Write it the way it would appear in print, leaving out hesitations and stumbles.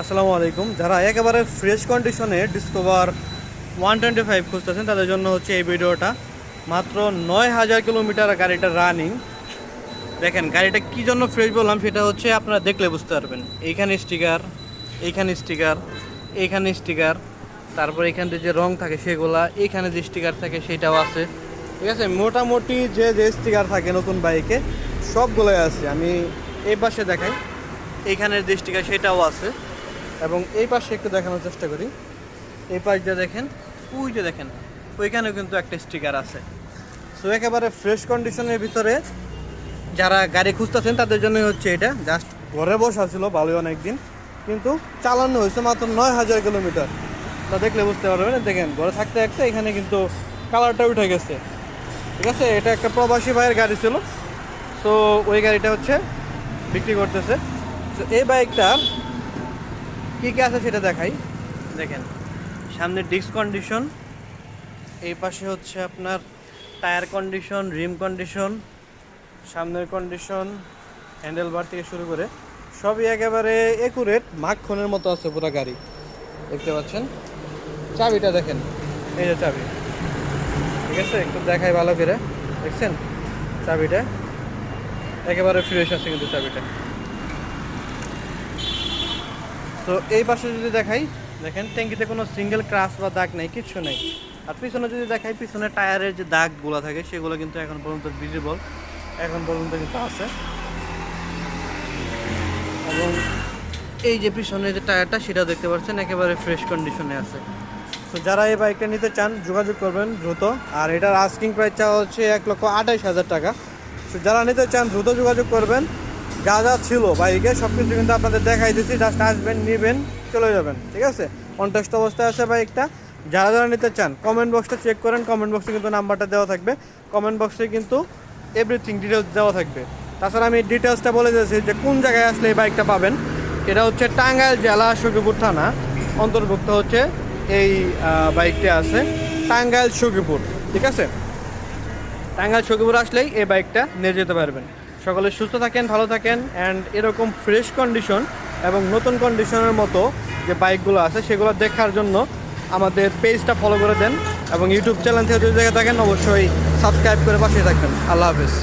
আসসালামু আলাইকুম। যারা একেবারে ফ্রেশ কন্ডিশনে ডিসকভার 125 খুঁজতেছেন তাদের জন্য হচ্ছে এই ভিডিওটা। মাত্র 9000 কিলোমিটার গাড়িটা রানিং। দেখেন গাড়িটা কী জন্য ফ্রেশ বললাম সেটা হচ্ছে আপনারা দেখলে বুঝতে পারবেন। এইখানে স্টিকার, এইখানে স্টিকার, এইখানে স্টিকার, তারপর এখান থেকে যে রং থাকে সেগুলা, এইখানে যে স্টিকার থাকে সেটাও আছে। ঠিক আছে, মোটামুটি যে স্টিকার থাকে নতুন বাইকে সবগুলোই আছে। আমি এই পাশে দেখাই, এইখানের যে স্টিকার সেটাও আছে। এবং এই পাশে একটু দেখানোর চেষ্টা করি। এই পাশটা দেখেন, ওইটা দেখেন, ওইখানেও কিন্তু একটা স্টিকার আছে। সো একেবারে ফ্রেশ কন্ডিশনের ভিতরে যারা গাড়ি খুঁজতেছেন তাদের জন্যই হচ্ছে এটা। জাস্ট ঘরে বসা ছিল ভালোই অনেক দিন, কিন্তু চালানো হয়েছে মাত্র 9000 কিলোমিটার। তা দেখলে বুঝতে পারবেন। দেখেন ঘরে থাকতে থাকতে এখানে কিন্তু কালারটা উঠে গেছে। ঠিক আছে, এটা একটা প্রবাসী ভাইয়ের গাড়ি ছিল। সো ওই গাড়িটা হচ্ছে বিক্রি করতেছে। তো এই বাইকটা কী কী আছে সেটা দেখাই। দেখেন সামনে ডিস্ক কন্ডিশন, এই পাশে হচ্ছে আপনার টায়ার কন্ডিশন, রিম কন্ডিশন, সামনের কন্ডিশন, হ্যান্ডেলবার থেকে শুরু করে সবই একেবারে একুরেট মাখনের মতো আছে পুরো গাড়ি। দেখতে পাচ্ছেন, চাবিটা দেখেন, এই যে চাবি। ঠিক আছে, একটু দেখাই ভালো করে। দেখছেন চাবিটা একেবারে ফ্রেশ আছে কিন্তু চাবিটা। তো এই পাশে যদি দেখাই, দেখেন ট্যাঙ্কিতে কোনো সিঙ্গেল ক্রাশ বা দাগ নেই, কিচ্ছু নেই। আর পিছনে যদি দেখাই, পিছনে টায়ারের যে দাগগুলো থাকে সেগুলো কিন্তু এখন পর্যন্ত ভিজিবল, এখন পর্যন্ত কিন্তু আছে। এবং এই যে পিছনে যে টায়ারটা সেটাও দেখতে পাচ্ছেন একেবারে ফ্রেশ কন্ডিশনে আছে। তো যারা এই বাইকটা নিতে চান যোগাযোগ করবেন দ্রুত। আর এটার আস্কিং প্রাইস চাওয়া হচ্ছে 1,28,000 টাকা। তো যারা নিতে চান দ্রুত যোগাযোগ করবেন। যা যা ছিল বাইকে সব কিছু কিন্তু আপনাদের দেখাই দিচ্ছি, জাস্ট আসবেন, নেবেন, চলে যাবেন। ঠিক আছে, কন্টেস্ট অবস্থায় আছে বাইকটা। যারা যারা নিতে চান কমেন্ট বক্সটা চেক করেন, কমেন্ট বক্সে কিন্তু নাম্বারটা দেওয়া থাকবে। কমেন্ট বক্সে কিন্তু এভরিথিং ডিটেলস দেওয়া থাকবে। তাছাড়া আমি ডিটেলসটা বলে দিয়েছি যে কোন জায়গায় আসলে এই বাইকটা পাবেন। এটা হচ্ছে টাঙ্গাইল জেলা সখীপুর থানা অন্তর্ভুক্ত হচ্ছে এই বাইকটা আছে, টাঙ্গাইল সখীপুর। ঠিক আছে, টাঙ্গাইল সখীপুর আসলেই এই বাইকটা নিয়ে যেতে পারবেন। সকলে সুস্থ থাকেন, ভালো থাকেন। অ্যান্ড এরকম ফ্রেশ কন্ডিশন এবং নতুন কন্ডিশনের মতো যে বাইকগুলো আছে সেগুলো দেখার জন্য আমাদের পেজটা ফলো করে দেন। এবং ইউটিউব চ্যানেল থেকে যদি দেখে থাকেন অবশ্যই সাবস্ক্রাইব করে পাশে থাকবেন। আল্লাহ হাফেজ।